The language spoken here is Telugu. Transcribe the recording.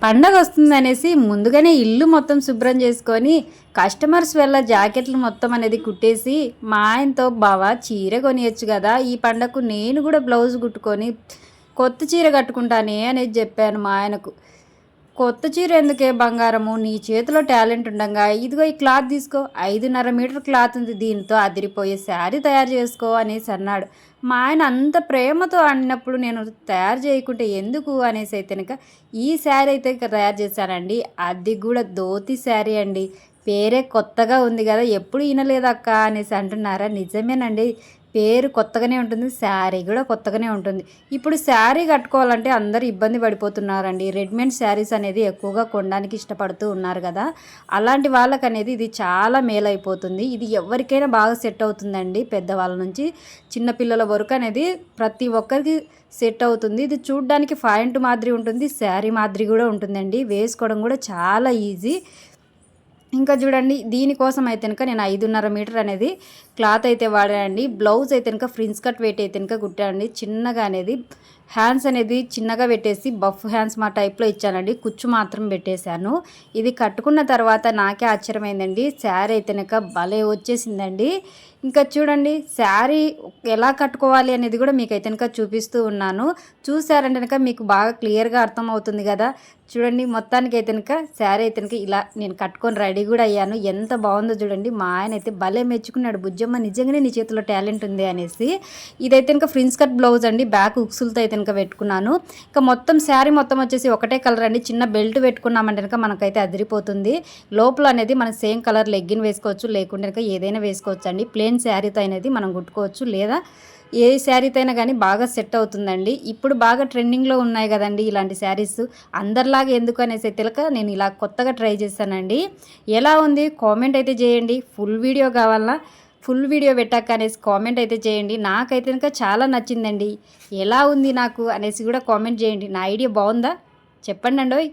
పండగ వస్తుందనేసి ముందుగానే ఇల్లు మొత్తం శుభ్రం చేసుకొని కస్టమర్స్ వల్ల జాకెట్లు మొత్తం అనేది కుట్టేసి మా ఆయనతో బావ చీర కొనియచ్చు కదా, ఈ పండగకు నేను కూడా బ్లౌజ్ కుట్టుకొని కొత్త చీర కట్టుకుంటానే అనేది చెప్పాను మా ఆయనకు. కొత్త చీర ఎందుకే బంగారము, నీ చేతిలో టాలెంట్ ఉండగా ఇదిగో ఈ క్లాత్ తీసుకో, 5.5 మీటర్ క్లాత్ ఉంది, దీంతో అదిరిపోయే శారీ తయారు చేసుకో అనేసి అన్నాడు. మా ఆయన అంత ప్రేమతో అన్నప్పుడు నేను తయారు చేయకుంటే ఎందుకు అనేసి అయితే కనుక ఈ శారీ అయితే తయారు చేశానండి. అది కూడా ధోతి శారీ అండి. పేరే కొత్తగా ఉంది కదా, ఎప్పుడు వినలేదక్క అనేసి అంటున్నారా? నిజమేనండి, పేరు కొత్తగానే ఉంటుంది, శారీ కూడా కొత్తగానే ఉంటుంది. ఇప్పుడు శారీ కట్టుకోవాలంటే అందరూ ఇబ్బంది పడిపోతున్నారండి. రెడీమేడ్ శారీస్ అనేది ఎక్కువగా కొనడానికి ఇష్టపడుతూ ఉన్నారు కదా, అలాంటి వాళ్ళకి అనేది ఇది చాలా మేలైపోతుంది. ఇది ఎవరికైనా బాగా సెట్ అవుతుందండి, పెద్దవాళ్ళ నుంచి చిన్నపిల్లల వరకు అనేది ప్రతి ఒక్కరికి సెట్ అవుతుంది. ఇది చూడ్డానికి పాయింట్ మాదిరి ఉంటుంది, శారీ మాదిరి కూడా ఉంటుందండి, వేసుకోవడం కూడా చాలా ఈజీ. ఇంకా చూడండి, దీనికోసం అయితే కనుక నేను 5.5 మీటర్ అనేది క్లాత్ అయితే వాడానండి. బ్లౌజ్ అయితే కనుక ఫ్రిన్స్ కట్ వెయిట్ అయితే కనుక కుట్టానండి. చిన్నగా అనేది హ్యాండ్స్ అనేది చిన్నగా పెట్టేసి బఫ్ హ్యాండ్స్ మా టైప్లో ఇచ్చానండి, కుచ్చు మాత్రం పెట్టేశాను. ఇది కట్టుకున్న తర్వాత నాకే ఆశ్చర్యమైందండి, శారీ అయితే కనుక భలే వచ్చేసిందండి. ఇంకా చూడండి, శారీ ఎలా కట్టుకోవాలి అనేది కూడా మీకు అయితే కనుక చూపిస్తూ ఉన్నాను. చూసారంటే కనుక మీకు బాగా క్లియర్గా అర్థమవుతుంది కదా. చూడండి, మొత్తానికి అయితే కనుక శారీ అయితే కనుక ఇలా నేను కట్టుకొని రెడీ కూడా అయ్యాను. ఎంత బాగుందో చూడండి. మా ఆయన అయితే భలే మెచ్చుకున్నాడు, బుజ్జమ్మ నిజంగానే నీ చేతిలో టాలెంట్ ఉంది అనేసి. ఇదైతే కనుక ఫ్రిన్స్ కట్ బ్లౌజ్ అండి, బ్యాక్ ఉక్సులతో అయితే కనుక పెట్టుకున్నాను. ఇంకా మొత్తం శారీ మొత్తం వచ్చేసి ఒకటే కలర్ అండి. చిన్న బెల్ట్ పెట్టుకున్నామంటే కనుక మనకైతే అదిరిపోతుంది. లోపల అనేది మనం సేమ్ కలర్ లెగ్గిన్ వేసుకోవచ్చు, లేకుంటే కనుక ఏదైనా వేసుకోవచ్చు అండి. ప్లెయిన్ శారీతో అనేది మనం కుట్టుకోవచ్చు, లేదా ఏ శారీతో అయినా కానీ బాగా సెట్ అవుతుందండి. ఇప్పుడు బాగా ట్రెండింగ్లో ఉన్నాయి కదండి ఇలాంటి శారీస్, అందరిలాగా ఎందుకు అనేసి తెలియక నేను ఇలా కొత్తగా ట్రై చేశానండి. ఎలా ఉంది కామెంట్ అయితే చేయండి. ఫుల్ వీడియో కావాలన్నా ఫుల్ వీడియో పెట్టాక అనేసి కామెంట్ అయితే చేయండి. నాకైతే ఇంకా చాలా నచ్చిందండి. ఎలా ఉంది నాకు అనేసి కూడా కామెంట్ చేయండి. నా ఐడియా బాగుందా చెప్పండి అండోయ్.